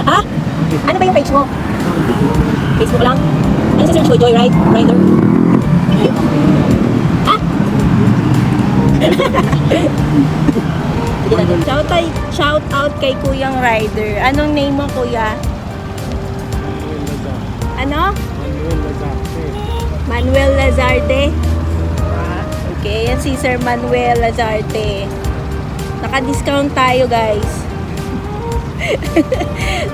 Ha? Ano ba yung page mo? Facebook lang? Ano sa search ko? Joyride? Rider? Ha? Shout out kay Kuyang Rider. Anong name mo, Kuya? Ano? Manuel Lazarte. Okay, yan si Sir Manuel Lazarte. Naka-discount tayo, guys.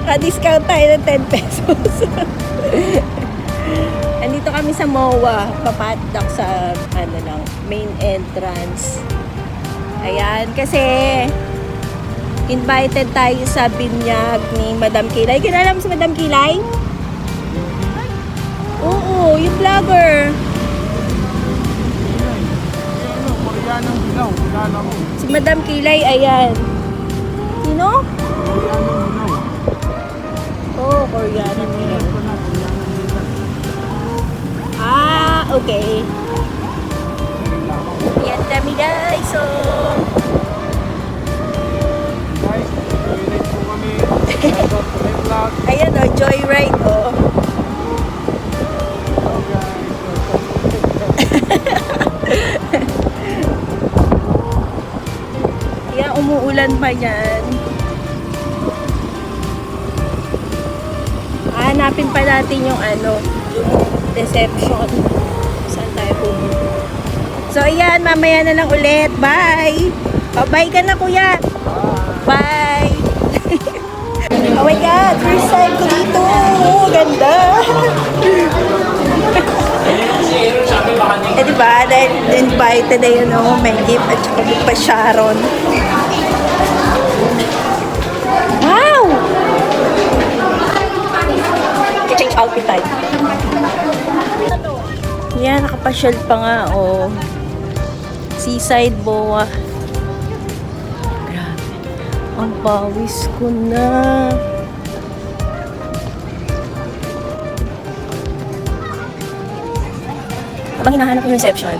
Naka-discount tayo ng 10 pesos. Andito kami sa MOA. Papatak sa main entrance. Ayan, kasi invited tayo sa binyag ni Madam Kilay. Kilala mo si Madam Kilay? Oo, yung vlogger. Koreanong Dilaw, kilala mo. Si Madam Kilay, ayan. Sino? Koreanong Dilaw. Oh, Koreanong Dilaw. Ah, okay. Yan kami, guys. So, Guys, joyride po kami. Shout out to my vlog. ayan o, joyride o. Hello guys. Ayan, umuulan pa yan. Hanapin pa natin yung reception. Saan tayo pumunta? So, ayan, mamaya na lang ulit. Bye! Bye ka na, Kuya! Bye! Oh my God! First time ko dito! Ganda! Eh, diba? Dahil invited na yun, may gift at saka pa Sharon. Wow! I-change outfit tayo. Yan, nakapasyal pa nga, oh. Seaside Boa. Grabe. Ang pawis ko na. Habang hinahanap yung reception.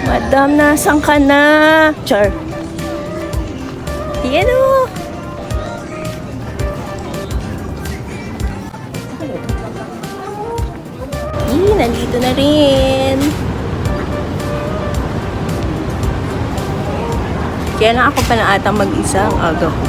Madam, nasan ka na? Char. Yan o. Nandito na rin. Kaya lang ako pa na atang mag-isa ang aga ko.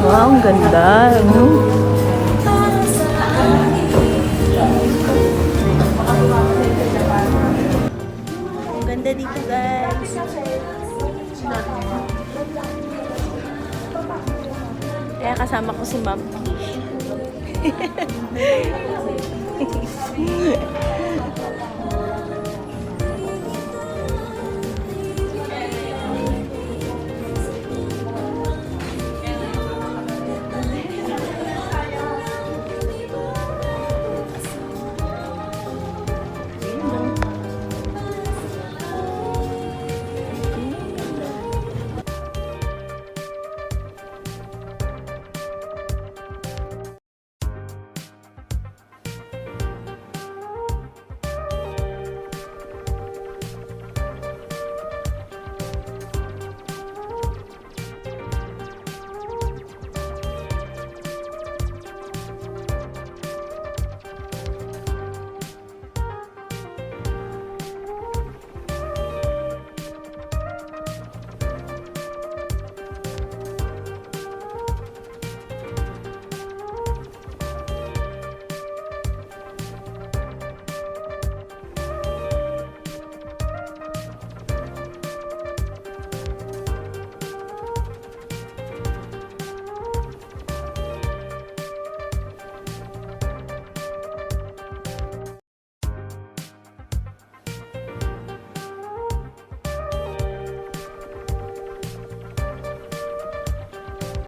Wow, ang ganda, no? Ang ganda dito, guys. Kaya kasama ko si Ma'am.